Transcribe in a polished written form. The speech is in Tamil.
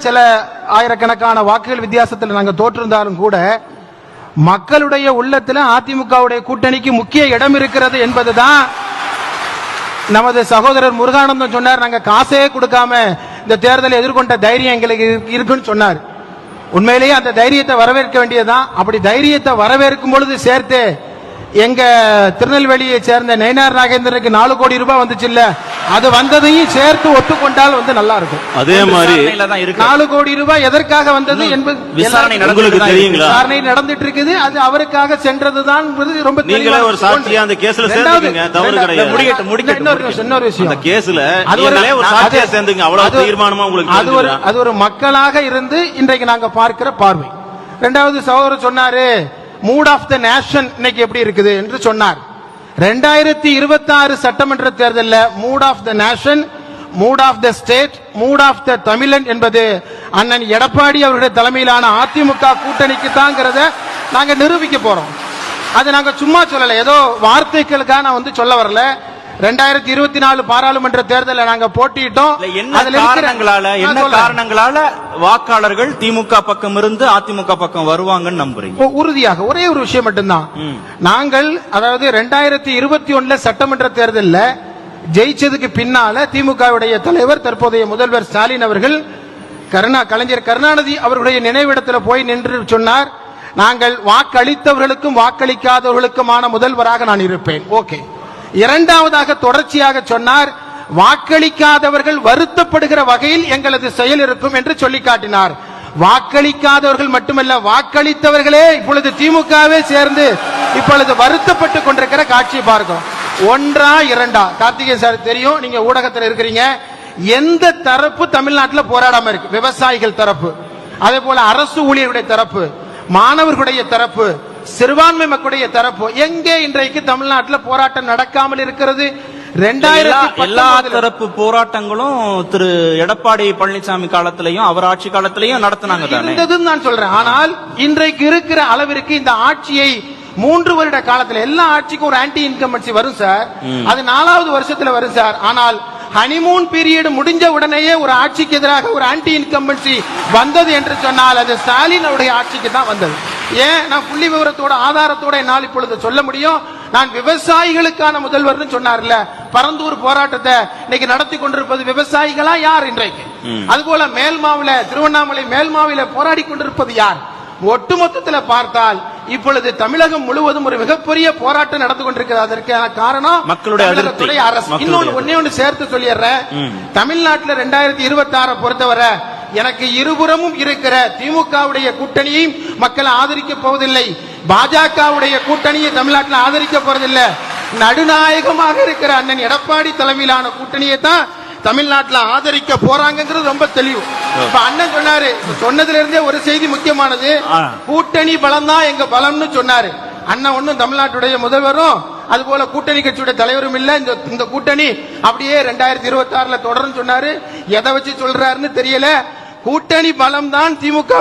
சில ஆயிரக்கணக்கான வாக்குகள் வித்தியாசத்தில் நாங்கள் தோற்றிருந்தாலும் கூட மக்களுடைய உள்ளத்தில் அதிமுகவுடைய கூட்டணிக்கு முக்கிய இடம் இருக்கிறது என்பதுதான் நமது சகோதரர் முருகானந்தம் சொன்னார். நாங்க காசே கொடுக்காம இந்த தேர்தலை எதிர்கொண்ட தைரியம் எங்களுக்கு இருக்குன்னு சொன்னார். உண்மையிலேயே அந்த தைரியத்தை வரவேற்க வேண்டியதுதான். அப்படி தைரியத்தை வரவேற்கும் பொழுது சேர்த்து எங்க திருநெல்வேலியை சேர்ந்த நயினார் நாகேந்திரனுக்கு 4 கோடி ரூபாய் வந்துச்சு இல்ல, அது வந்ததையும் சேர்த்து ஒத்துக்கொண்டால் நல்லா இருக்கும். அதே மாதிரி 4 கோடி ரூபாய் எதற்காக வந்தது என்பது விசாரணை நடந்துட்டு இருக்குது. அது அவருக்காக சென்றதுதான் ரொம்ப தெளிவாக ஒரு சாட்சியா அந்த கேஸ்ல சேர்ந்துங்க. தவறு கிடையாது. இன்னொரு விஷயம், அந்த கேஸ்ல ஒரு சாட்சியா சேர்ந்துங்க. அவ்வளவு தீர்மானமா உங்களுக்கு அது ஒரு மக்களாக இருந்து இன்றைக்கு நாங்க பார்க்கிற பார்வை. இரண்டாவது சகோதரர் சொன்னாரு மூட் ஆஃப் த நேஷன் இன்னைக்கு எப்படி இருக்குது என்று சொன்னார். 2026 சட்டமன்ற தேர்தலில் mood of the nation, mood of the state, mood of the தமிழன் என்பது அண்ணன் எடப்பாடி அவருடைய தலைமையிலான அதிமுக கூட்டணிக்கு தாங்கிறத நாங்க நிரூபிக்க போறோம். அது நாங்க சும்மா சொல்லல, ஏதோ வார்த்தைகளுக்காக நான் சொல்ல வரல. 2024 பாராளுமன்ற தேர்தலில் நாங்க போட்டியிட்டோம். என்ன காரணங்களால வாக்காளர்கள் திமுக பக்கம் இருந்து அதிமுக பக்கம் வருவாங்கன்னு நம்புறீங்க? உறுதியாக ஒரே ஒரு விஷயம் மட்டும்தான். நாங்கள் அதாவது 2021 சட்டமன்ற தேர்தலில் ஜெயிச்சதுக்கு பின்னால திமுகவுடைய தலைவர் தற்போதைய முதல்வர் ஸ்டாலின் அவர்கள் கலைஞர் கருணாநிதி அவர்களுடைய நினைவிடத்தில் போய் நின்று சொன்னார், நாங்கள் வாக்களித்தவர்களுக்கும் வாக்களிக்காதவர்களுக்குமான முதல்வராக நான் இருப்பேன். ஓகே. இரண்டாவதாக தொடர்ச்சியாக சொன்னார், வாக்களிக்காதவர்கள் வருத்தப்படுகிற வகையில் எங்களது செயல் இருக்கும் என்று சொல்லி காட்டினார். வாக்களிக்காதவர்கள் மட்டுமல்ல, வாக்களித்தவர்களே இப்பொழுது திமுகவே சேர்ந்து இப்பொழுது வருத்தப்பட்டுக் கொண்டிருக்கிற காட்சியை பார்க்கும். ஒன்றா இரண்டா? கார்த்திகேயன் சார் தெரியும், நீங்க ஊடகத்தில் இருக்கிறீங்க. எந்த தரப்பு தமிழ்நாட்டில் போராடாம இருக்கு? விவசாயிகள் தரப்பு, அதே போல அரசு ஊழியர்களுடைய தரப்பு, மாணவர்களுடைய தரப்பு, சிறுபான்மை மக்களுடைய தரப்பு. எங்கே இன்றைக்கு தமிழ்நாட்டில் போராட்டம் நடக்காமல் இருக்கிறது? 2010 எல்லா தரப்பு போராட்டங்களும் திரு எடப்பாடி பழனிசாமி காலத்திலையும் அவர் ஆட்சி காலத்திலையும் நடத்தினாங்க நான் சொல்றேன். ஆனால் இன்றைக்கு இருக்கிற அளவிற்கு இந்த ஆட்சியை 3 வருட காலத்தில் எல்லா ஆட்சிக்கும் ஒரு ஆன்டி இன்கம்பன்சி வரும் சார். அது 4வது வருஷத்துல வரும் சார். ஆனால் ஹனிமூன் பீரியட் முடிஞ்ச உடனேயே ஒரு ஆட்சிக்கு எதிராக ஒரு ஆன்டி இன்கம்பன்சி வந்தது என்று சொன்னால் அது ஸ்டாலின் அவருடைய ஆட்சிக்கு தான் வந்தது. ஏன்? நான் புள்ளி விவரத்தோட ஆதாரத்தோட என்னால் இப்பொழுது சொல்ல முடியும். நான் விவசாயிகளுக்கான முதல்வர் சொன்னார்ல, பரந்தூர் போராட்டத்தை இன்னைக்கு நடத்தி கொண்டிருப்பது விவசாயிகளா யார் இன்றைக்கு? அதுபோல மேல்மாவில, திருவண்ணாமலை மேல்மாவில போராடி கொண்டிருப்பது யார்? ஒட்டுமொத்தத்தில் பார்த்தால் இப்பொழுது தமிழகம் முழுவதும் ஒரு மிகப்பெரிய போராட்டம் நடந்து கொண்டிருக்கிறது. அதற்கான காரணம் மக்களுடைய அரசு. இன்னொன்று ஒன்னே சேர்த்து சொல்லிடுறேன். தமிழ்நாட்டில் 2026 பொறுத்தவரை எனக்கு இருபுறமும் இருக்கிற திமுகவுடைய கூட்டணியை மக்கள் ஆதரிக்க போவதில்லை, பாஜகவுடைய கூட்டணியை தமிழ்நாட்டில் ஆதரிக்க போறதில்லை. நடுநாயகமாக இருக்கிற அண்ணன் எடப்பாடி தலைமையிலான கூட்டணியை தான் தமிழ்நாட்டில் ஆதரிக்க போறாங்கிறது ரொம்ப தெளிவு. இப்ப அண்ணன் சொன்னாரு, சொன்னதுல இருந்தே ஒரு செய்தி முக்கியமானது, கூட்டணி பலம் தான் எங்க பலம்னு சொன்னாரு. அண்ணன் ஒன்னும் தமிழ்நாட்டுடைய முதல்வரும் அதுபோல கூட்டணி கட்சியுடைய தலைவரும் இல்ல. இந்த கூட்டணி அப்படியே 2026 தொடரும் சொன்னாரு. எதை வச்சு சொல்றாருன்னு தெரியல. கூட்டணி பலம் தான் திமுக